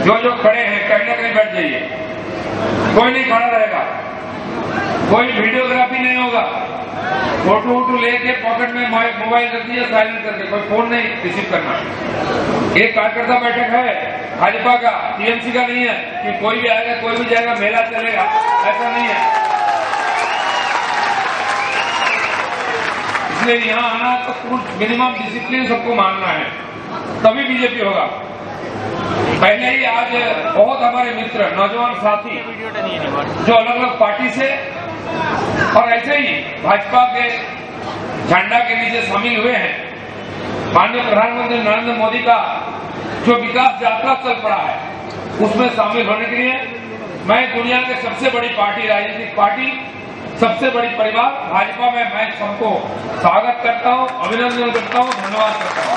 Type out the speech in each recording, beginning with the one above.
जो जो खड़े हैं कहीं ना कहीं बैठ जाइए, कोई नहीं खड़ा रहेगा, कोई वीडियोग्राफी नहीं होगा, फोटो वोटो लेके पॉकेट में मोबाइल रख दिया साइलेंट करके, कोई फोन नहीं रिसीव करना। एक कार्यकर्ता बैठक है भाजपा का, टीएमसी का नहीं है कि कोई भी आएगा कोई भी जाएगा मेला चलेगा, ऐसा नहीं है। इसलिए यहाँ आना तो कुछ मिनिमम डिसिप्लिन सबको मानना है, तभी बीजेपी होगा। पहले ही आज बहुत हमारे मित्र नौजवान साथी जो अलग अलग पार्टी से और ऐसे ही भाजपा के झंडा के नीचे शामिल हुए हैं। माननीय प्रधानमंत्री नरेंद्र मोदी का जो विकास यात्रा चल पड़ा है उसमें शामिल होने के लिए मैं दुनिया के सबसे बड़ी पार्टी, राजनीतिक पार्टी, सबसे बड़ी परिवार भाजपा में मैं सबको स्वागत करता हूं, अभिनंदन करता हूं, धन्यवाद करता हूं।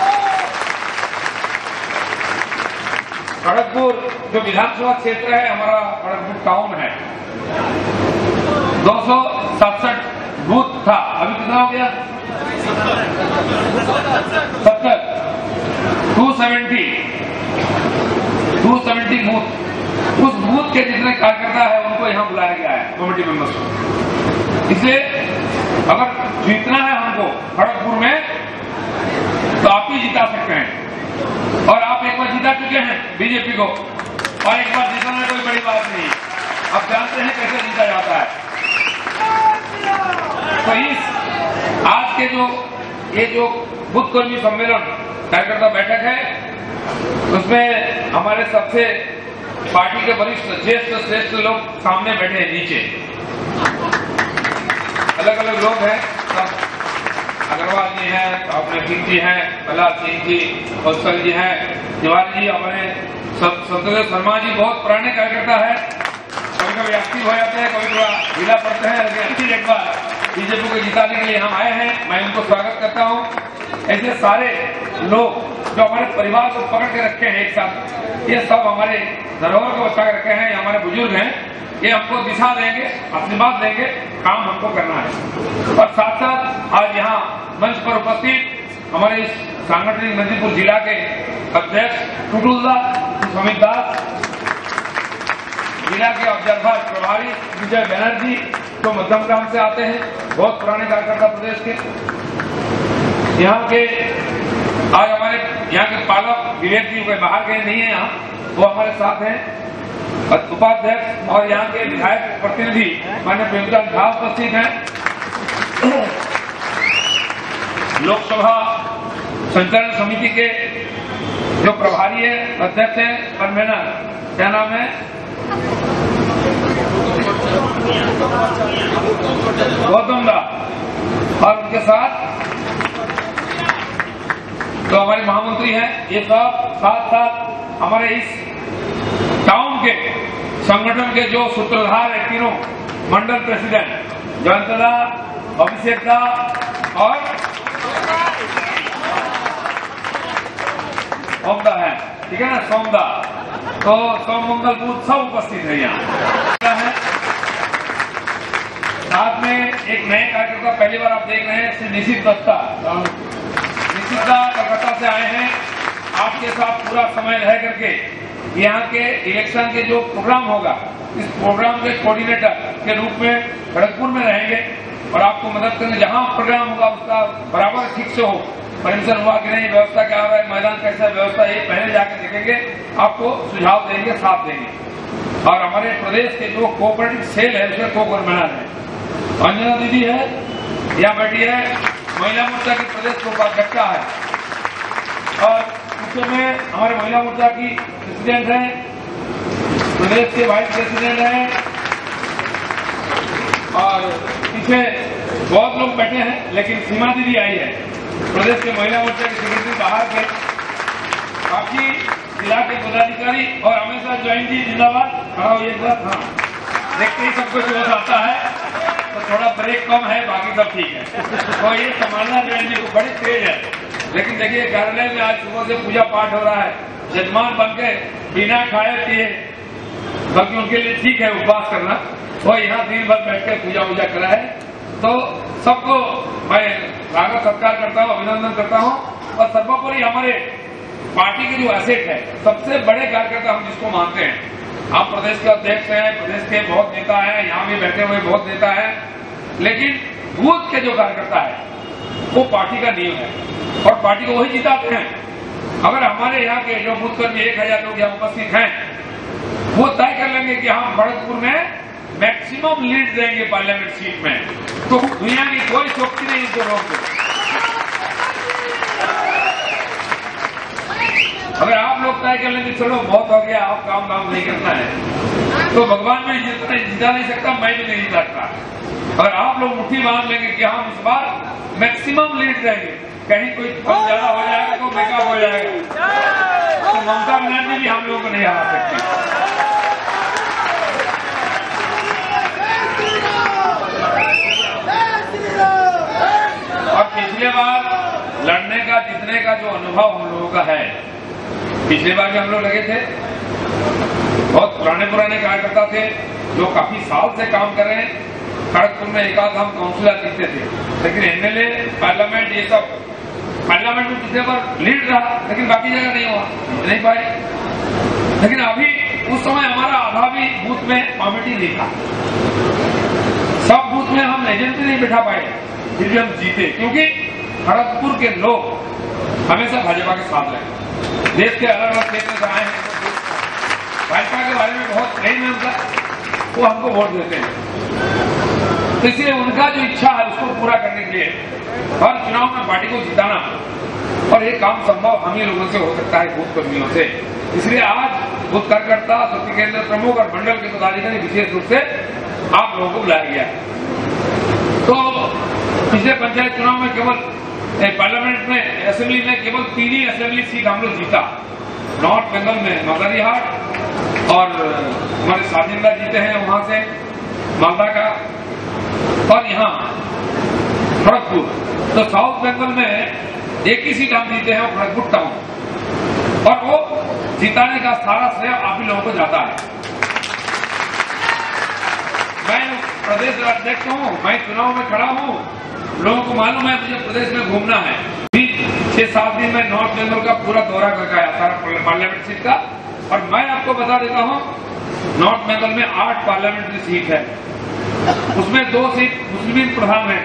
खड़गपुर जो विधानसभा क्षेत्र है हमारा, खड़गपुर टाउन है, 267 बूथ था, अभी कितना हो गया? 70, 270 बूथ। उस बूथ के जितने कार्यकर्ता है उनको यहाँ बुलाया गया है, कमेटी मेंबर्स को। इसलिए अगर जीतना है हमको खड़गपुर में तो आप ही जिता सकते हैं, और आप एक बार जिता चुके हैं बीजेपी को, और एक बार जिताना कोई बड़ी बात नहीं, आप जानते हैं कैसे जीता जाता है। तो इस आज के ये जो बूथ कर्मी सम्मेलन कार्यकर्ता बैठक है उसमें हमारे सबसे पार्टी के वरिष्ठ ज्येष्ठ श्रेष्ठ लोग सामने बैठे हैं, नीचे अलग अलग लोग हैं, सब अग्रवाल जी हैं, अपने सिंह जी हैं, प्रहलाद सिंह जी, कौशल जी हैं, तिवारी जी, हमारे सत्यदेव शर्मा जी बहुत पुराने कार्यकर्ता है, कभी कभी एक्टिव हो जाते हैं, कभी थोड़ा ढीला पड़ते हैं, लेकिन फिर एक बार बीजेपी को जिताने के लिए हम आए हैं, मैं उनको स्वागत करता हूं। ऐसे सारे लोग जो हमारे परिवार को पकड़ के रखे हैं एक साथ, ये सब हमारे धरोहर को बचा के रखे हैं, ये हमारे बुजुर्ग हैं, ये हमको दिशा देंगे, आशीर्वाद देंगे, काम हमको करना है। और साथ साथ आज यहाँ मंच पर उपस्थित हमारे इस सांगठनिक मेदिनीपुर जिला के अध्यक्ष टुटुलदा समित दास, जिला के ऑब्जर्वर प्रभारी विजय बनर्जी जो मध्यमग्राम से आते हैं, बहुत पुराने कार्यकर्ता प्रदेश के। यहाँ के आज हमारे यहाँ के पालक विवेक जी कोई बाहर गए नहीं है, यहाँ वो हमारे साथ हैं, उपाध्यक्ष और यहाँ के विधायक प्रतिनिधि माननीय प्रेमचंद झा उपस्थित हैं, लोकसभा संचालन समिति के जो प्रभारी है अध्यक्ष है कन्वेनर, क्या नाम है, गौतम दा, और उनके साथ जो हमारे महामंत्री हैं, ये सब साथ साथ हमारे इस टाउन के संगठन के जो सूत्रधार है, तीनों मंडल प्रेसिडेंट जयंत दा, अभिषेक दा और ओमदा है, ठीक है ना, सोमदा, तो सोमंगल बूथ सब उपस्थित है यहाँ है। साथ में एक नए कार्यकर्ता पहली बार आप देख रहे हैं, श्री निशित दत्ता, निशित दा कलकत्ता से आए हैं, आपके साथ पूरा समय रह करके यहाँ के इलेक्शन के जो प्रोग्राम होगा, इस प्रोग्राम के कोऑर्डिनेटर के रूप में खड़गपुर में रहेंगे और आपको मदद करेंगे। जहाँ प्रोग्राम होगा उसका बराबर ठीक से हो, परमिशन हुआ कि नहीं, व्यवस्था क्या हो रहा है, मैदान कैसा व्यवस्था, ये पहले जाकर देखेंगे, आपको सुझाव देंगे, साथ देंगे। और हमारे प्रदेश के जो कोऑपरेटिव सेल है उसमें को कन्वीनर है, अंजना दीदी है, यहाँ बैठी है, महिला मोर्चा की प्रदेश को उपाध्यक्षा है, और पीछे में हमारे महिला मोर्चा की प्रेसिडेंट है, प्रदेश के वाइस प्रेसिडेंट है, और पीछे बहुत लोग बैठे हैं, लेकिन सीमा दीदी आई है, प्रदेश के महिला मोर्चा के सेक्रेटरी बाहर के, बाकी जिला के पदाधिकारी, और हमेशा जॉइन जी जिंदाबाद, खड़ा हो एक बार, हाँ, देखते ही सबको जोश आता है, तो थोड़ा ब्रेक कम है, बाकी सब ठीक है। तो ये संभालना जॉइन जी को बड़ी तेज है, लेकिन देखिए कार्यालय में आज सुबह से पूजा पाठ हो रहा है, यजमान बन के बिना खाए पिए, बल्कि उनके लिए ठीक है उपवास करना, वो यहाँ दिन भर बैठ के पूजा वूजा करा है। तो सबको मैं स्वागत सत्कार करता हूँ, अभिनंदन करता हूँ, और सर्वोपरि हमारे पार्टी की जो एसेट है, सबसे बड़े कार्यकर्ता हम जिसको मानते हैं, आप प्रदेश के अध्यक्ष हैं, प्रदेश के बहुत नेता हैं, यहाँ भी बैठे हुए बहुत नेता हैं, लेकिन बूथ के जो कार्यकर्ता है वो पार्टी का नियम है और पार्टी को वही जिताते हैं। अगर हमारे यहाँ के जो बूथ कर्मी 1000 लोग यहाँ उपस्थित हैं, वो तय कर लेंगे कि हम भरतपुर में मैक्सिमम लीड देंगे पार्लियामेंट सीट में, तो दुनिया की कोई शक्ति नहीं इनको रोक दे। अगर आप लोग तय कर लेंगे चलो बहुत हो गया, आप काम नहीं करना है, तो भगवान में जिता नहीं सकता, मैं भी नहीं जिता सकता। अगर आप लोग मुट्ठी बांध लेंगे कि हम इस बार मैक्सिमम लीड देंगे, कहीं कोई कम ज्यादा हो जाएगा तो बेकार हो जाएगा, तो ममता बनर्जी भी हम लोगों को नहीं हरा सकती। और पिछले बार लड़ने का जीतने का जो अनुभव हम लोगों का है, पिछले बार भी हम लोग लगे थे, बहुत पुराने कार्यकर्ता थे जो काफी साल से काम कर रहे हैं। खड़गपुर में एक आध हम काउंसिलर जीते थे, लेकिन एमएलए पार्लियामेंट ये सब पार्लियामेंट में पिछले बार लीड रहा, लेकिन बाकी जगह नहीं हुआ, नहीं पाए। लेकिन अभी उस समय हमारा आधा भी बूथ में कमेटी नहीं था, सब बूथ में हम एजेंट नहीं बैठा पाए, फिर भी हम जीते, क्योंकि खड़गपुर के लोग हमेशा भाजपा के साथ रहे। देश के अलग अलग क्षेत्र से आए हैं, भाजपा के बारे में बहुत प्रेम है उनका, वो हमको वोट देते हैं। तो इसलिए उनका जो इच्छा है उसको पूरा करने के लिए हर चुनाव में पार्टी को जिताना, और ये काम संभव हम ही लोगों से हो सकता है, बूथ कर्मियों से। इसलिए आज बूथ कार्यकर्ता, शक्ति केंद्र प्रमुख और मंडल के पदाधिकारी विशेष रूप से आप लोगों को बुलाया गया है। तो पिछले पंचायत चुनाव में केवल पार्लियामेंट में, असेंबली में केवल 3 ही असेंबली सीट हम लोग जीता। नॉर्थ बंगाल में मगरिहाट और हमारे साजिंदा जीते हैं वहां से मालदा का, और यहाँ खड़गपुर। तो साउथ बंगाल में एक ही सीट हम जीते हैं, वो खड़गपुर टाउन, और वो जिताने का सारा श्रेय आप ही लोगों को जाता है। मैं प्रदेश अध्यक्ष हूँ, मैं चुनाव में खड़ा हूँ, लोगों को मालूम है मुझे प्रदेश में घूमना है। 6-7 दिन में नॉर्थ बंगाल का पूरा दौरा करके आया, सारा पार्लियामेंट सीट का। और मैं आपको बता देता हूँ, नॉर्थ बंगाल में 8 पार्लियामेंट्री सीट है, उसमें 2 सीट मुस्लिम प्रधान है,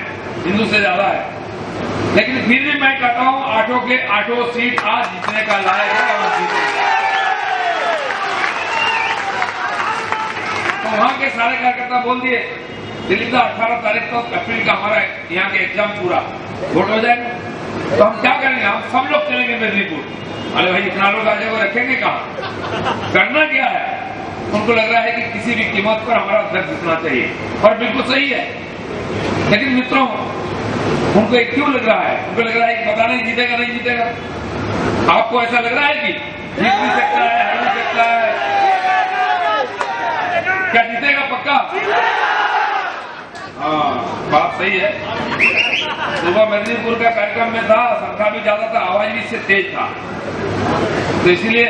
हिंदू से ज्यादा है, लेकिन फिर भी मैं कहता हूँ 8 के 8 सीट आज जीतने का लायक है। तो वहां के सारे कार्यकर्ता बोल दिए दिल्ली का 18 तारीख को अप्रैल का हमारा यहाँ के एग्जाम पूरा वोट हो जाएगा, तो हम क्या करेंगे, हम सब लोग चलेंगे मेदिनीपुर। अरे भाई इतना लोग आ जाएगा, रखेंगे कहाँ, करना क्या है। उनको लग रहा है कि किसी भी कीमत पर हमारा अध्यक्ष जीतना चाहिए, और बिल्कुल सही है। लेकिन मित्रों, उनको एक क्यों लग रहा है, उनको लग रहा है कि पता नहीं जीतेगा नहीं जीतेगा। आपको ऐसा लग रहा है कि जीत भी सकता है, हार भी सकता है, क्या जीतेगा पक्का? हाँ, बात सही है। सुबह मेदिनीपुर का कार्यक्रम में था, संख्या भी ज्यादा था, आवाज भी इससे तेज था, तो इसलिए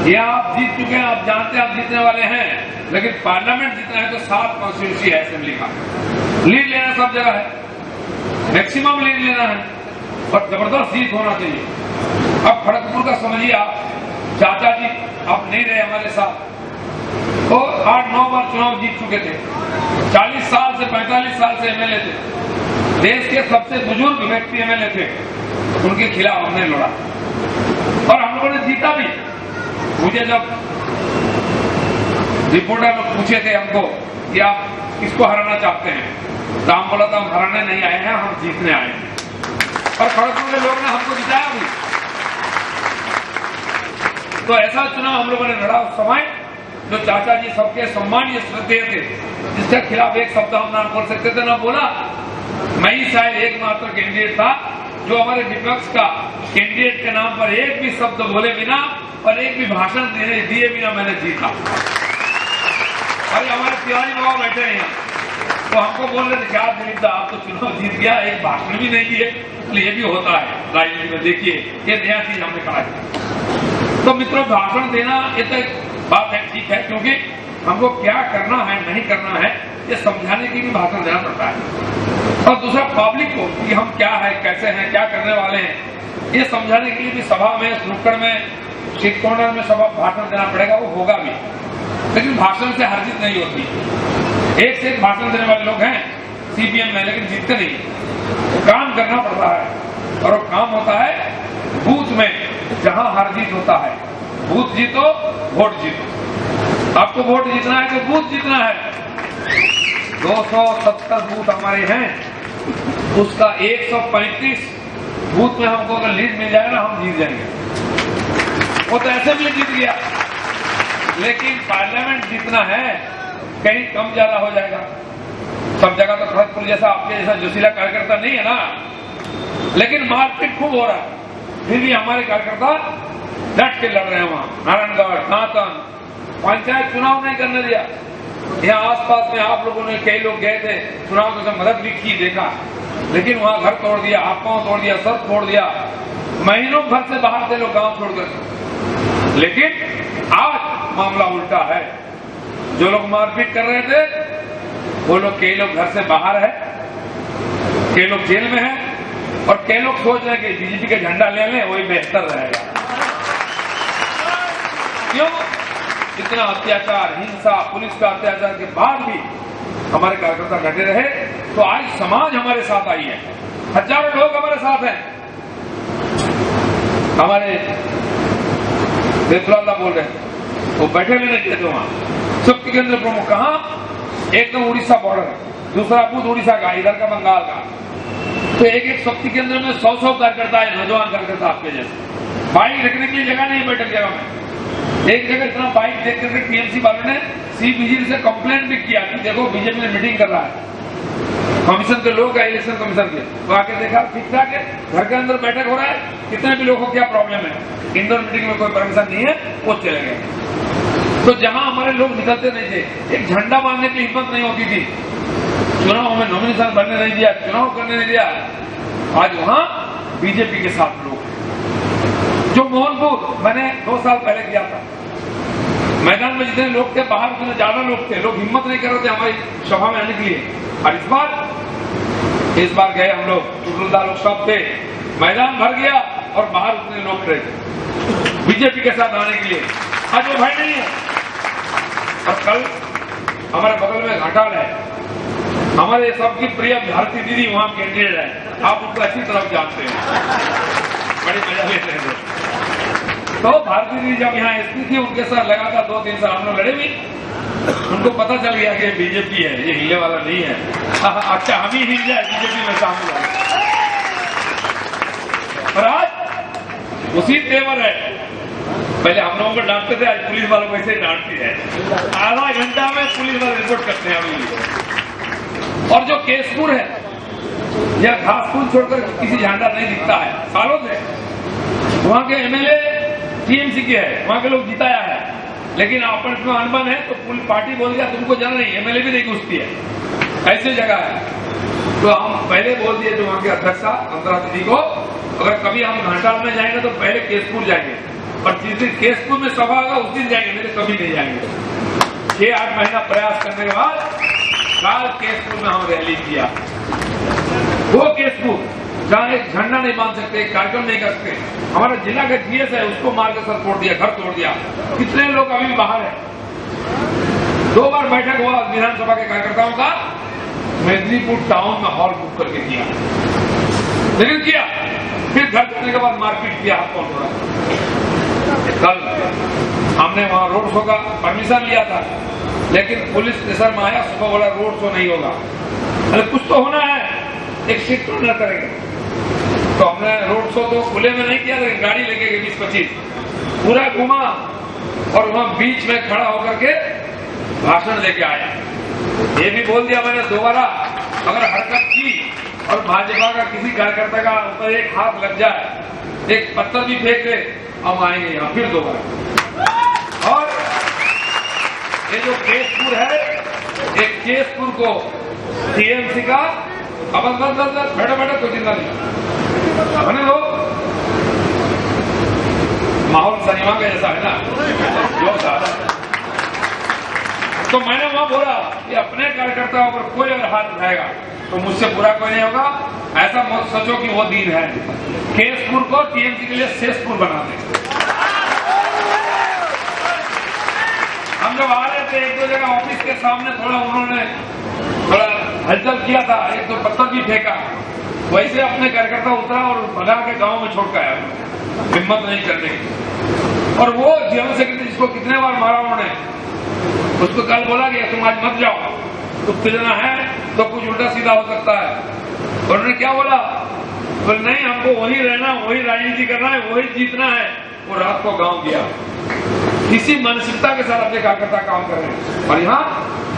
ये आप जीत चुके हैं, आप जानते हैं आप जीतने वाले हैं। लेकिन पार्लियामेंट जीतना है तो 7 कॉन्स्टिट्यूंसी है असेंबली का, लीड लेना सब जगह है, मैक्सिमम लीड लेना है, और जबरदस्त जीत होना चाहिए। अब खड़गपुर का समझिए आप, चाचा जी आप नहीं रहे हमारे साथ, तो 8-9 बार चुनाव जीत चुके थे, 40 साल से 45 साल से एमएलए थे, देश के सबसे बुजुर्ग व्यक्ति एमएलए थे, उनके खिलाफ हमने लड़ा और हम लोगों ने जीता भी। मुझे जब रिपोर्टर लोग पूछे थे हमको कि आप किसको हराना चाहते हैं, तो हम बोला था हम हराने नहीं आए हैं, हम जीतने आए हैं, और खड़गपुर के लोग ने हमको जिताया भी। तो ऐसा चुनाव हम लोगों ने लड़ा उस समय, जो चाचा जी सबके सम्मानीय श्रद्धेय थे, जिसके खिलाफ एक शब्द हम ना बोल सकते थे, ना बोला। मैं ही शायद एकमात्र कैंडिडेट था जो हमारे विपक्ष का कैंडिडेट के नाम पर एक भी शब्द बोले बिना और एक भी भाषण दिए बिना मैंने जीता। अरे हमारे तिवारी बाबा बैठे हैं, तो हमको बोल रहे थे क्या दिलीप दा आप तो चुनाव जीत गया, एक भाषण भी नहीं दिए। ये भी होता है राजनीति में, देखिए ये नया चीज हमने कहा है। तो मित्रों, भाषण देना ये तो बात है, ठीक है, क्योंकि हमको क्या करना है नहीं करना है ये समझाने की भी भाषण देना पड़ता है। और दूसरा पब्लिक को कि हम क्या है, कैसे हैं, क्या करने वाले हैं, ये समझाने के लिए भी सभा में, नुक्कड़ में, सीट कॉर्नर में सभा भाषण देना पड़ेगा, वो होगा भी। लेकिन भाषण से हार जीत नहीं होती। एक से एक भाषण देने वाले लोग हैं सीपीएम में, लेकिन जीतते नहीं। काम करना पड़ता है और वो काम होता है बूथ में, जहां हार जीत होता है। बूथ जीतो, वोट जीतो। आपको वोट जीतना है तो बूथ जीतना है। 270 बूथ हमारे हैं, उसका 135 बूथ में हमको अगर लीड मिल जाएगा ना, हम जीत जाएंगे। वो तो असेंबली जीत गया, लेकिन पार्लियामेंट जीतना है कहीं कम ज्यादा हो जाएगा। सब जगह तो भरतपुर जैसा, आपके जैसा जोशीला कार्यकर्ता नहीं है ना, लेकिन मारपीट खूब हो रहा है। फिर भी हमारे कार्यकर्ता डट के लड़ रहे हैं। वहां नारायणगढ़, नातन, पंचायत चुनाव नहीं करने दिया। यहाँ आसपास में आप लोगों ने, कई लोग गए थे, चुनाव में मदद भी की, देखा, लेकिन वहां घर तोड़ दिया, हाथ पांव तोड़ दिया, सर तोड़ दिया। महीनों भर से बाहर थे लोग गांव छोड़कर। लेकिन आज मामला उल्टा है। जो लोग मारपीट कर रहे थे वो लोग, कई लोग घर से बाहर है, कई लोग जेल में है, और कई लोग सोच रहे हैं कि बीजेपी का झंडा ले लें, वही बेहतर रहेगा। क्यों? इतना अत्याचार, हिंसा, पुलिस का अत्याचार के बाद भी हमारे कार्यकर्ता डटे रहे, तो आज समाज हमारे साथ आई है। हजारों लोग हमारे साथ हैं। हमारे देवलाल बोल रहे हैं, वो बैठे भी नहीं थे वहां। शक्ति केंद्र प्रमुख कहां? एक तो उड़ीसा बॉर्डर है, दूसरा बूथ उड़ीसा का, इधर का बंगाल का। तो एक एक शक्ति केंद्र में 100 कार्यकर्ता है, नौजवान कार्यकर्ता आपके जैसे। बाइक रखने के लिए जगह नहीं बैठक जगह में। एक जगह इतना बाइक देख करके टीएमसी वालों ने सीपीजी से कंप्लेंट भी किया कि देखो बीजेपी ने मीटिंग कर रहा है, कमीशन के लोग है, इलेक्शन कमीशन के। तो आके देखा ठीक ठाक है, घर के अंदर बैठक हो रहा है, कितने भी लोगों को क्या प्रॉब्लम है, इंडोर मीटिंग में कोई परमिशन नहीं है, वो चले गए। तो जहां हमारे लोग निकलते नहीं थे, एक झंडा मारने की हिम्मत नहीं होती थी, चुनाव में नॉमिनेशन भरने नहीं दिया, चुनाव करने नहीं दिया, आज वहां बीजेपी के साथ लोग। जो मोहनपुर मैंने 2 साल पहले किया था, मैदान में जितने लोग थे, बाहर उतने ज्यादा लोग थे, लोग हिम्मत नहीं कर रहे थे हमारी सभा में आने के लिए। और इस बार गए हम लोग, टुटुलदार लोग सब थे, मैदान भर गया और बाहर उतने लोग खड़े थे बीजेपी के साथ आने के लिए। आज वो भाई नहीं है। और कल हमारे बगल में घाटाल है, हमारे सबकी प्रिय भारती दीदी वहां कैंडिडेट है, आप उनको अच्छी तरह जानते हैं, बड़ी मजा लेते हैं। तो भारती दीदी जब यहाँ एसपी थी, उनके साथ लगातार 2-3 साल हम लोग लड़े भी। उनको पता चल गया कि बीजेपी है, ये हिलने वाला नहीं है। अच्छा हम ही हिल जाए बीजेपी में शामिल हो। और आज उसी तेवर है। पहले हम लोगों को डांटते थे, आज पुलिस वालों को ऐसे डांटती है। आधा घंटा में पुलिस वाले रिपोर्ट करते हैं अभी। और जो केसपुर है, यह घासफूल छोड़कर किसी झंडा नहीं दिखता है सालों से। वहां के एमएलए टीएमसी के है, वहां के लोग जिताया है, लेकिन आपस में अनबन है, तो पूरी पार्टी बोल दिया तुमको जाना नहीं, एमएलए भी नहीं घुसती है, ऐसी जगह है। तो हम पहले बोल दिए थे वहां के अध्यक्षा अंतरा दीदी को, अगर कभी हम घाटाल में जाएंगे तो पहले केसपुर जाएंगे, और जिस दिन केसपुर में सभा होगा उस दिन जाएंगे, नहीं तो कभी नहीं जाएंगे। 6-8 महीना प्रयास करने के बाद कल केसपुर में हम रैली किया। वो केसपुर जहां एक झंडा नहीं बांध सकते, कार्यक्रम नहीं कर सकते, हमारा जिला का जीएस है, उसको मार के सर तोड़ दिया, घर तोड़ दिया। कितने लोग अभी भी बाहर है। 2 बार बैठक हुआ विधानसभा के कार्यकर्ताओं का, मेदिनीपुर टाउन में हॉल बुक करके किया, लेकिन किया, फिर घर जाने के बाद मारपीट किया, हाथ पांव तोड़ा। कल हमने वहां रोड शो का परमिशन लिया था, लेकिन पुलिस प्रेशर में आया, सुबह बोला रोड शो नहीं होगा। अरे कुछ तो होना है, एक सीट तो न करेंगे। तो हमने रोड शो तो खुले में नहीं किया, लेकिन गाड़ी लेके गए 20-25 पूरा घुमा, और वहां बीच में खड़ा होकर के भाषण लेके आया। ये भी बोल दिया मैंने दोबारा, अगर हरकत की और भाजपा का किसी कार्यकर्ता का ऊपर एक हाथ लग जाए, एक पत्थर भी फेंक दे, हम आएंगे यहाँ फिर दोबारा। और ये जो केसपुर है, एक केसपुर को टीएमसी का अब बैठे बैठे कोई चिंता नहीं, बने लो, माहौल सनिमा का जैसा है ना, जो ज्यादा तो मैंने वहां बोला कि अपने कार्यकर्ताओं पर कोई अगर हाथ उठाएगा तो मुझसे बुरा कोई नहीं होगा। ऐसा मत सोचो कि वो दिन है। केसपुर को टीएमसी के लिए शेषपुर बना दें। हम जब आ रहे थे एक दो जगह ऑफिस के सामने उन्होंने थोड़ा हलचल किया था, एक दो पत्थर भी फेंका, वैसे अपने कार्यकर्ता उतरा और भगा के गांव में छोड़ के आया, हिम्मत नहीं करने की। और वो जनरल सेक्रेटरी जिसको कितने बार मारा उन्होंने, उसको कल बोला कि तुम आज मत जाओ, उत्तेजना है तो कुछ उल्टा सीधा हो सकता है। और उन्होंने क्या बोला, बोले नहीं हमको वही रहना, वही राजनीति करना है, वही जीतना है। वो रात को गांव गया, इसी मानसिकता के साथ अपने कार्यकर्ता काम कर रहे हैं। और यहाँ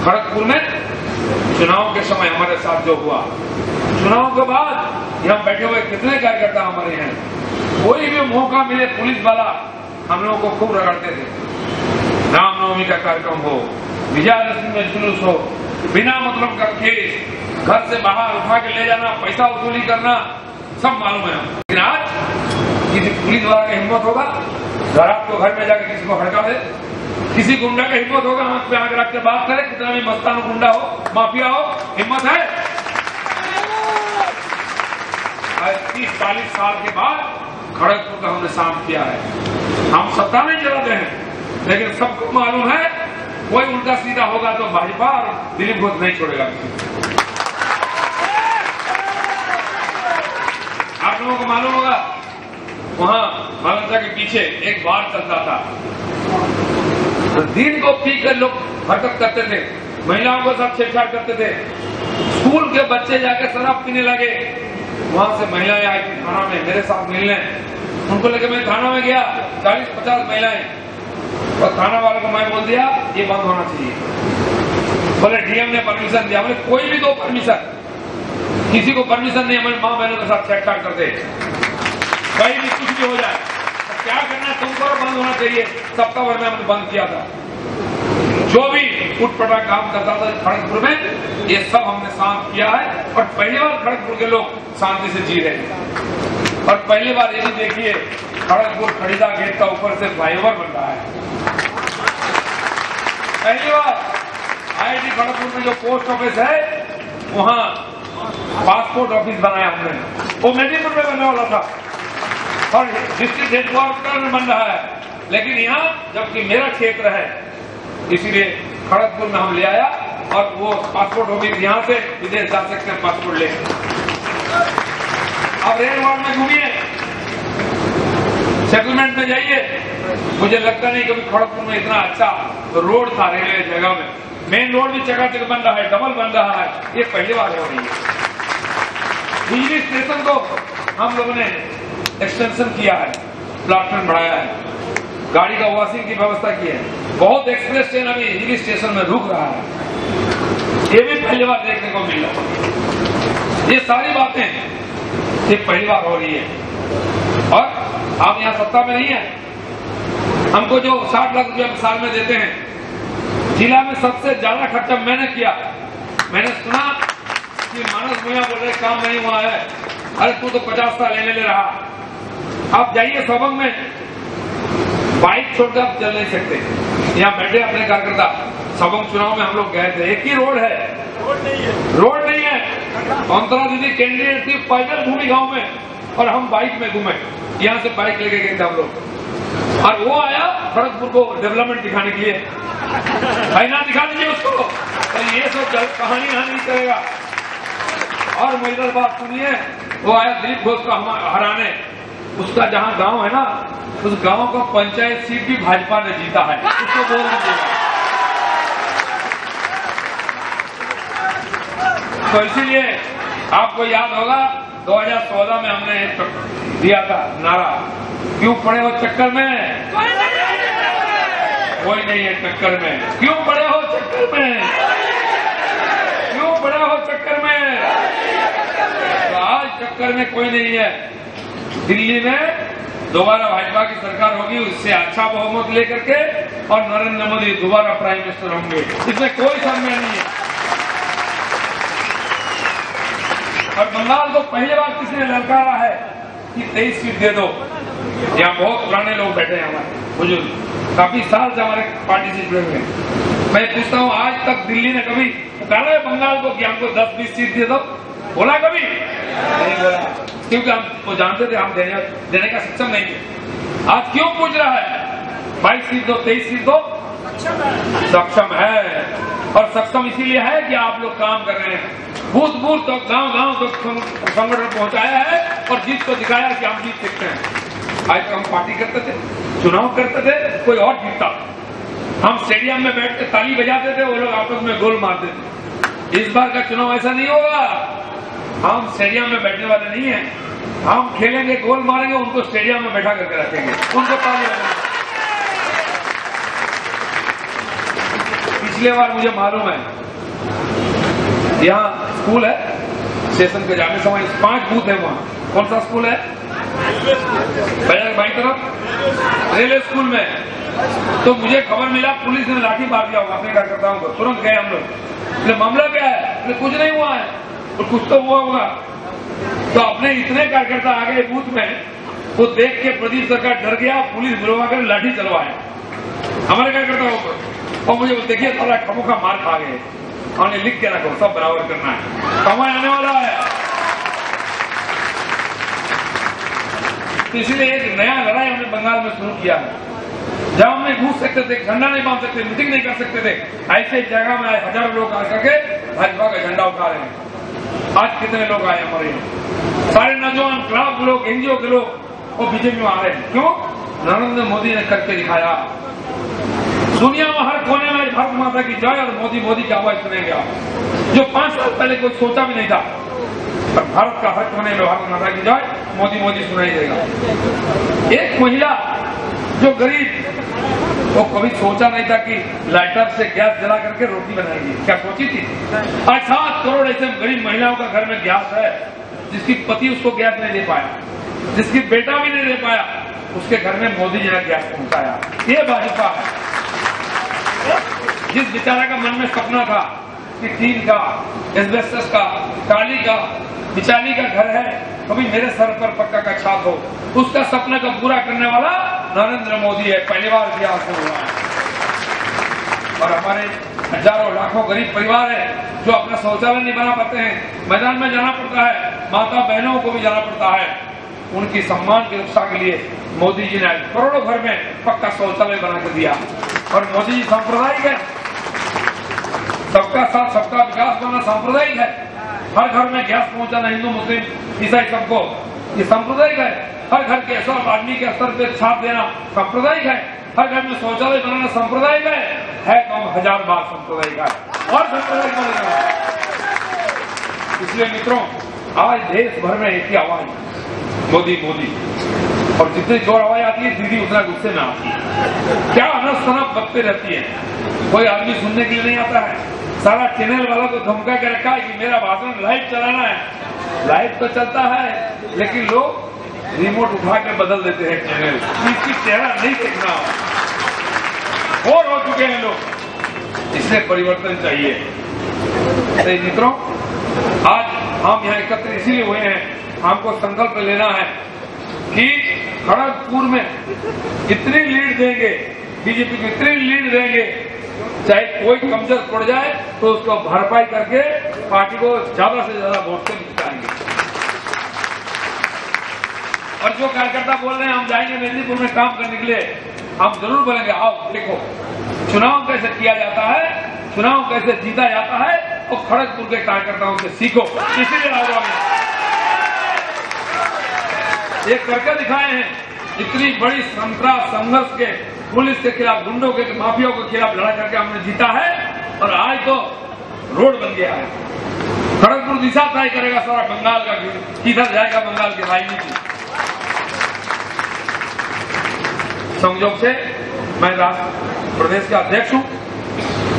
खड़गपुर में चुनाव के समय हमारे साथ जो हुआ, चुनाव के बाद यहाँ बैठे हुए कितने कार्यकर्ता हमारे हैं, कोई भी मौका मिले पुलिस वाला हम लोगों को खूब रगड़ते थे। रामनवमी का कार्यक्रम हो, विजयादशमी में जुलूस हो, बिना मतलब का केस, घर से बाहर उठा के ले जाना, पैसा वसूली करना, सब मालूम है। लेकिन आज किसी पुलिस वाला का हिम्मत होगा रात को घर में जाकर किसी को हड़का दे, किसी गुंडा का हिम्मत होगा आंख पे आंख रख के बात करे, कितना भी मस्तान गुंडा हो, माफिया हो, हिम्मत है? 30-40 साल के बाद खड़गपुर का हमने शांत किया है। हम सत्ता नहीं चलाते हैं, लेकिन सबको मालूम है कोई उल्टा सीधा होगा तो भाजपा और दिलीप घोष नहीं छोड़ेगा। आप लोगों को मालूम होगा वहां मालंदा के पीछे एक बार चलता था, तो दिन को पीकर लोग हरकत करते थे, महिलाओं के साथ छेड़छाड़ करते थे, स्कूल के बच्चे जाके शराब पीने लगे। वहां से महिलाएं आई थी थाना में मेरे साथ मिलने, उनको लेकर मैं थाना में गया, 40-50 महिलाएं, और थाना वाले को मैं बोल दिया ये बंद होना चाहिए। बोले डीएम ने परमिशन दिया, बोले कोई भी दो परमिशन, किसी को परमिशन नहीं, हमारी माँ बहनों के साथ छेड़छाड़ करते, कहीं भी कुछ भी हो जाए तो क्या करना है तुमको, बंद होना चाहिए। सप्ताह भर में हमने बंद किया था, जो भी उठपटा काम करता था खड़गपुर में, ये सब हमने शांत किया है। और पहली बार खड़गपुर के लोग शांति से जी रहे हैं। और पहली बार ये भी देखिए खड़गपुर खड़ीदा गेट का ऊपर से फ्लाईओवर बन रहा है। पहली बार आईआईटी खड़गपुर में जो पोस्ट ऑफिस है वहां पासपोर्ट ऑफिस बनाया हमने, वो मेदिनीपुर में बनने वाला था और डिस्ट्रिक्ट हेडक्वार्टर में बन रहा है, लेकिन यहाँ जबकि मेरा क्षेत्र है इसीलिए खड़गपुर में हम ले आया। और वो पासपोर्ट ऑफिस यहाँ से विदेश जा सकते हैं पासपोर्ट ले। अब रेल वार्ड में घूमिए, सेटलमेंट में जाइए, मुझे लगता नहीं कभी खड़गपुर में इतना अच्छा रोड था रेलवे जगह में। मेन रोड भी चकाचक बन रहा है, डबल बन रहा है, ये पहली बार हो रही है। बिजली स्टेशन को हम लोगों ने एक्सटेंशन किया है, प्लेटफॉर्म बढ़ाया है, गाड़ी का वॉशिंग की व्यवस्था की है, बहुत एक्सप्रेस ट्रेन अभी हिल स्टेशन में रुक रहा है, ये भी पहली बार देखने को मिल रहा है। ये सारी बातें ये पहली बार हो रही है। और आप यहाँ सत्ता में नहीं है, हमको जो 60 लाख रुपया साल में देते हैं, जिला में सबसे ज्यादा खर्चा मैंने किया। मैंने सुना कि मानस भूया बोल रहे काम नहीं हुआ है, अरे तू तो 50 साल ले रहा। आप जाइए सबंग में, बाइक छोड़कर आप चल नहीं सकते, यहाँ बैठे अपने कार्यकर्ता। सबंग चुनाव में हम लोग गए थे, एक ही रोड है, रोड नहीं है। अंतरा दीदी कैंडिडेट थी, पैदल घूमी गांव में और हम बाइक में घूमे, यहाँ से बाइक लेके गए थे हम लोग। और वो आया खड़गपुर को डेवलपमेंट दिखाने के लिए, भाई ना दिखा दीजिए उसको, तो ये सब कहानी यहाँ नहीं करेगा। और मेरी बात सुनिए, वो आया दिलीप घोष को हराने, उसका जहां गांव है ना, उस गांव का पंचायत सीट भी भाजपा ने जीता है, उसको बोल दीजिएगा। तो इसीलिए आपको याद होगा 2014 में हमने दिया था नारा, क्यों पड़े हो चक्कर में, कोई नहीं है चक्कर में, क्यों पड़े हो चक्कर में, क्यों पड़े हो चक्कर में। तो आज चक्कर में कोई नहीं है। दिल्ली में दोबारा भाजपा की सरकार होगी, उससे अच्छा बहुमत लेकर के, और नरेंद्र मोदी दोबारा प्राइम मिनिस्टर होंगे, इसमें कोई संदेह नहीं है। और बंगाल को पहली बार किसी ने ललकारा है कि 23 सीट दे दो, यहाँ बहुत पुराने लोग बैठे हैं, हमारे बुजुर्ग काफी साल से हमारे पार्टी से जुड़े हुए हैं। मैं पूछता हूँ, आज तक दिल्ली ने कभी पुकारा है बंगाल को कि हमको 10-20 सीट दे दो? बोला कभी? नहीं बोला, क्योंकि हम वो जानते थे हम देने का सक्षम नहीं थे। आज क्यों पूछ रहा है? 22 सीट दो, 23 सीट दो, सक्षम है। और सक्षम इसीलिए है कि आप लोग काम कर रहे हैं, बूथ बूथ तो गांव तो संगठन पहुंचाया है और जीत को दिखाया कि हम जीत सकते हैं। आज तो हम पार्टी करते थे, चुनाव करते थे, कोई और जीतता। हम स्टेडियम में बैठ के ताली बजाते थे, वो लोग आपस में गोल मारते थे। इस बार का चुनाव ऐसा नहीं होगा। हम स्टेडियम में बैठने वाले नहीं है, हम खेलेंगे, गोल मारेंगे, उनको स्टेडियम में बैठा करके रखेंगे, उनको ताली बजाएंगे। पिछले बार मुझे मालूम है, यहाँ स्कूल है, स्टेशन पे जाने समय 5 बूथ है वहाँ। कौन सा स्कूल है? बाई तरफ रेलवे स्कूल में। तो मुझे खबर मिला पुलिस ने लाठी मार दिया होगा अपने कार्यकर्ताओं को। तुरंत गए हम लोग, मामला क्या है? कुछ नहीं हुआ है, और कुछ तो हुआ होगा। तो अपने इतने कार्यकर्ता आ गए बूथ में, वो देख के प्रदेश सरकार डर गया, पुलिस बुलवा कर लाठी चलवाए हमारे कार्यकर्ताओं को। और मुझे देखिए थोड़ा खमोखा मार खा गए। हमने लिख के रखो, सब बराबर करना है, समय आने वाला है। तो इसलिए एक नया लड़ाई हमने बंगाल में शुरू किया है। जब हम नहीं घूस सकते थे, झंडा नहीं बांध सकते, मीटिंग नहीं कर सकते थे, ऐसे जगह में हजारों लोग आकर के भाजपा का झंडा उठा रहे हैं। आज कितने लोग आए हमारे यहाँ? सारे नौजवान, क्लब के लोग, एनजीओ के लोग, वो बीजेपी में आ रहे हैं। क्यों? नरेंद्र मोदी ने करके दिखाया। दुनिया में हर कोने में भारत माता की जय और मोदी मोदी की आवाज सुनेंगे आप। जो 5 साल पहले कोई सोचा भी नहीं था, पर भारत का हर कोने में भारत माता की जय, मोदी मोदी सुनाई देगा। एक महिला जो गरीब, वो कभी सोचा नहीं था कि लाइटर से गैस जला करके रोटी बनाएगी। क्या सोची थी? आज 7 करोड़ ऐसे गरीब महिलाओं का घर में गैस है, जिसकी पति उसको गैस नहीं दे पाया, जिसकी बेटा भी नहीं दे पाया, उसके घर में मोदी जी ने गैस पहुंचाया। ये भाजपा है। जिस बेचारा का मन में सपना था कि टीन का, एस्बेस्टस का, टाली का, बिचाली का घर है, कभी मेरे सर पर पक्का का छाप हो, उसका सपना को पूरा करने वाला नरेंद्र मोदी है। पहली बार इतिहास में हुआ है। और हमारे हजारों लाखों गरीब परिवार है जो अपना शौचालय नहीं बना पाते हैं, मैदान में जाना पड़ता है, माता बहनों को भी जाना पड़ता है। उनकी सम्मान की रक्षा के लिए मोदी जी ने करोड़ों घर में पक्का शौचालय बना कर दिया। और मोदी जी सांप्रदायिक है, सबका साथ सबका विकास करना सांप्रदायिक है। हर घर में गैस पहुंचाना हिंदू मुस्लिम ईसाई सबको, ये सांप्रदायिक है। हर घर के सब आदमी के स्तर पे छाप देना सांप्रदायिक है। हर घर में शौचालय बनाना सांप्रदायिक है तो 1000 बार सांप्रदायिक है और सांप्रदायिक बनेगा। इसलिए मित्रों, आज देश भर में एक ही आवाज, मोदी मोदी। और जितनी जोर आवाज आती है, दीदी उतना गुस्से में आती है। क्या अनस तनफ बकते रहती है, कोई आदमी सुनने के लिए नहीं आता है। सारा चैनल वाला को धमका के रखा है कि मेरा भाषण लाइव चलाना है। लाइव तो चलता है, लेकिन लोग रिमोट उठा के बदल देते हैं चैनल, इसकी चेहरा नहीं देखना। और हो चुके हैं लोग, इसलिए परिवर्तन चाहिए। तो मित्रों, आज हम यहाँ एकत्र इसीलिए हुए हैं, हमको संकल्प लेना है कि खड़गपुर में इतनी लीड देंगे, बीजेपी को इतनी लीड देंगे, चाहे कोई कमजोर पड़ जाए तो उसको भरपाई करके पार्टी को ज्यादा से ज्यादा वोट से जिताएंगे। और जो कार्यकर्ता बोल रहे हैं हम जाएंगे मेदिनीपुर में काम करने के लिए, हम जरूर बोलेंगे आओ देखो चुनाव कैसे किया जाता है, चुनाव कैसे जीता जाता है, और खड़गपुर के कार्यकर्ताओं से सीखो। इसीलिए आओ, ये करके दिखाए हैं। इतनी बड़ी संघर्ष के, पुलिस के खिलाफ, गुंडों के, माफियाओं के खिलाफ लड़ा करके हमने जीता है। और आज तो रोड बन गया है। खड़गपुर दिशा तय करेगा सारा बंगाल का, किधर जाएगा बंगाल की राजनीति। संयोग से मैं प्रदेश का अध्यक्ष हूं,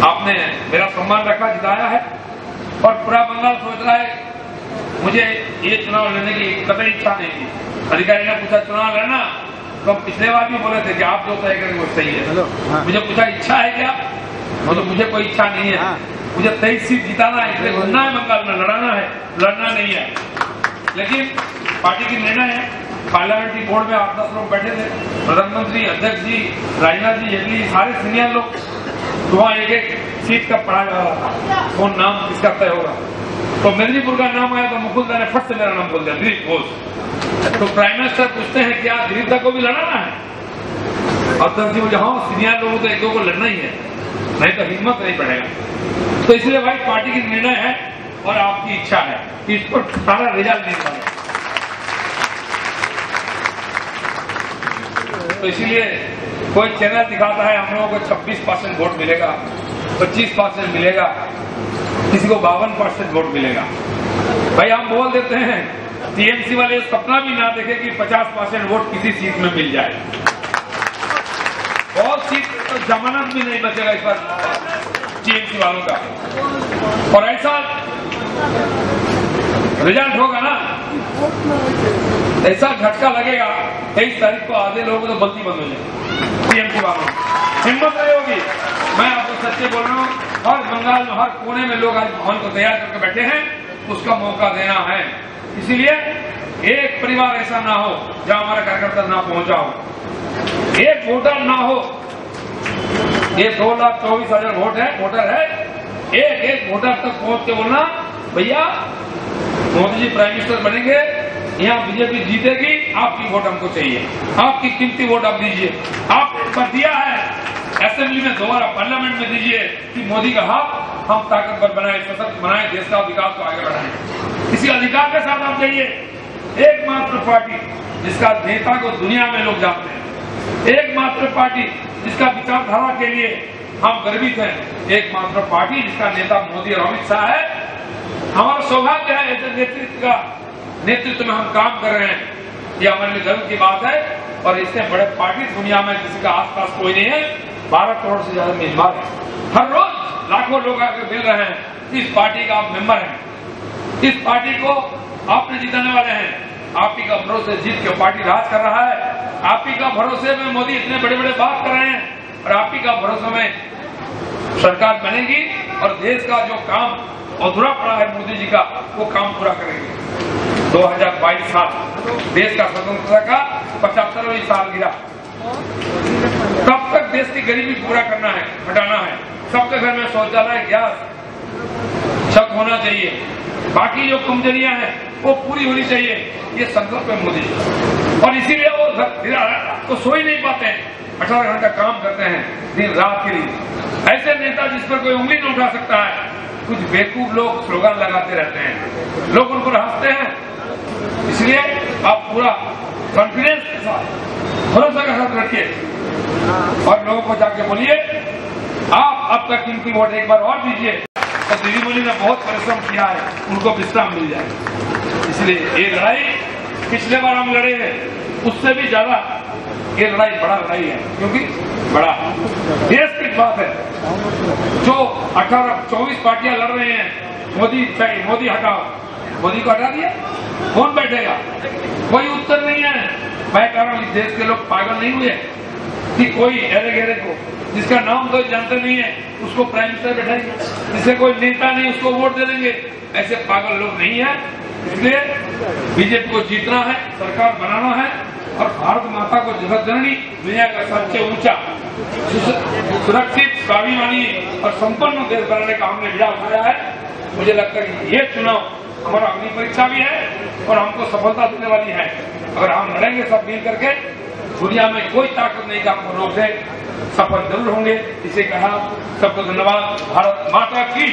आपने मेरा सम्मान रखा, जिताया है। और पूरा बंगाल सोच रहा है मुझे ये चुनाव लड़ने की कतई इच्छा नहीं थी। अधिकारी ने पूछा चुनाव लड़ना, तो हम पिछले बार भी बोले थे कि आप जो तय करेंगे वो सही है। मुझे पूछा इच्छा है क्या, मतलब मुझे कोई इच्छा नहीं है। मुझे 23 सीट जिताना है, इसलिए घूमना है बंगाल में, लड़ाना है, लड़ना नहीं है। लेकिन पार्टी की निर्णय है पार्लियामेंट्री बोर्ड में 8-10 लोग बैठे थे, प्रधानमंत्री, अध्यक्ष जी, राजनाथ जी, जेटली, सारे सीनियर लोग। तो वहां एक एक सीट का पढ़ा जा रहा था, कौन नाम किसका तय होगा। तो मेदिनीपुर का नाम आया तो मुकुल ने फट से मेरा नाम बोल दिया, दिलीप घोष। तो प्राइम मिनिस्टर पूछते हैं क्या दिलीप दा को भी लड़ाना है? अध्यक्ष जी बोले हाँ, सीनियर लोगों तो एक दो को लड़ना ही है, नहीं तो हिम्मत नहीं पड़ेगा। तो इसलिए भाई पार्टी की निर्णय है और आपकी इच्छा है कि इस पर सारा रिजल्ट नहीं पड़ेगा। तो इसीलिए कोई चैनल दिखाता है हम लोगों को 26% वोट मिलेगा, 25% मिलेगा, किसी को 52% वोट मिलेगा। भाई हम बोल देते हैं, टीएमसी वाले सपना भी ना देखे कि 50% वोट किसी सीट में मिल जाए। बहुत सीट तो जमानत भी नहीं बचेगा इस बार टीएमसी वालों का। और ऐसा रिजल्ट होगा ना, ऐसा झटका लगेगा 23 तारीख को आधे लोगों को तो बल्कि बंद हो जाए टीएमसी वालों। हिम्मत नहीं होगी। मैं आपको सच्चे बोल रहा हूँ, हर बंगाल में हर कोने में लोग आज भवन को तैयार करके बैठे हैं, उसका मौका देना है। इसीलिए एक परिवार ऐसा ना हो जहां हमारा कार्यकर्ता ना पहुंचा हो, एक वोटर ना हो। ये 2,24,000 वोटर है, एक वोटर तक पहुंच के बोलना भैया मोदी जी प्राइम मिनिस्टर बनेंगे, यहाँ बीजेपी जीतेगी, आपकी वोट हमको चाहिए, आपकी कीमती वोट आप दीजिए। आप पर दिया है असेंबली में, दोबारा पार्लियामेंट में दीजिए कि मोदी का हाथ हम ताकतवर बनाए, सशक्त बनाए, देश का विकास को आगे बढ़ाएं। इसी अधिकार के साथ आप जाइए। एकमात्र पार्टी जिसका नेता को दुनिया में लोग जानते हैं, एकमात्र पार्टी जिसका विचारधारा के लिए हम गर्वित हैं, एकमात्र पार्टी जिसका नेता मोदी और अमित शाह है। हमारा सौभाग्य है ऐसे नेतृत्व में हम काम कर रहे हैं, ये हमारे लिए गर्व की बात है। और इससे बड़े पार्टी दुनिया में जिसका आसपास कोई नहीं है। 12 करोड़ से ज्यादा मेजबान है, हर रोज लाखों लोग आकर मिल रहे हैं। इस पार्टी का आप मेंबर हैं, इस पार्टी को आपने जिताने वाले हैं। आप ही का भरोसे जीत के पार्टी राज कर रहा है, आप ही का भरोसे में मोदी इतने बड़े बड़े बात कर रहे हैं, और आप ही का भरोसे में सरकार बनेगी और देश का जो काम अधूरा पड़ा है मोदी जी का, वो काम पूरा करेंगे। 2022 साल देश का स्वतंत्रता का 75वां साल गिरा, तब तक देश की गरीबी पूरा करना है, हटाना है। सबके घर में शौचालय, गैस, छत होना चाहिए। बाकी जो कमजोरियां हैं वो पूरी होनी चाहिए, ये संकल्प है मोदी जी। और इसीलिए वो तो सो ही नहीं पाते हैं, 18 घंटा काम करते हैं दिन रात के लिए। ऐसे नेता जिस पर कोई उंगली नहीं उठा सकता है। कुछ बेवकूफ लोग स्लोगन लगाते रहते हैं, लोग उनको हंसते हैं। इसलिए आप पूरा कॉन्फिडेंस के साथ, भरोसा के साथ रखिए और लोगों को जाके बोलिए आप अब तक कीमती वोट एक बार और दीजिए। तो दीदी मोदी ने बहुत परिश्रम किया है, उनको विश्राम मिल जाए। इसलिए ये लड़ाई पिछले बार हम लड़े हैं, उससे भी ज्यादा ये लड़ाई बड़ा लड़ाई है, क्योंकि बड़ा देश की बात है। जो 24 पार्टियां लड़ रहे हैं, मोदी चाहिए, मोदी हटाओ, मोदी को हटा दिया, कौन बैठेगा? कोई उत्तर नहीं है। मैं कह रहा हूं, इस देश के लोग पागल नहीं हुए कि कोई एरे गेरे को, जिसका नाम कोई जानते नहीं है, उसको प्राइम मिनिस्टर बैठाएंगे, जिसे कोई नेता नहीं उसको वोट दे देंगे। ऐसे पागल लोग नहीं है। इसलिए बीजेपी को जीतना है, सरकार बनाना है और भारत माता को जगत जननी, दुनिया का सबसे ऊंचा, सुरक्षित, स्वाभिमानी और संपन्न देश बनाने का हमने बीड़ा उठाया है। मुझे लगता है कि ये चुनाव हमारा अग्नि परीक्षा भी है और हमको सफलता देने वाली है। अगर हम लड़ेंगे सब मिल करके, दुनिया में कोई ताकत नहीं का हमको रोक दे, सफल जरूर होंगे। इसे कहा, सबको धन्यवाद। भारत माता की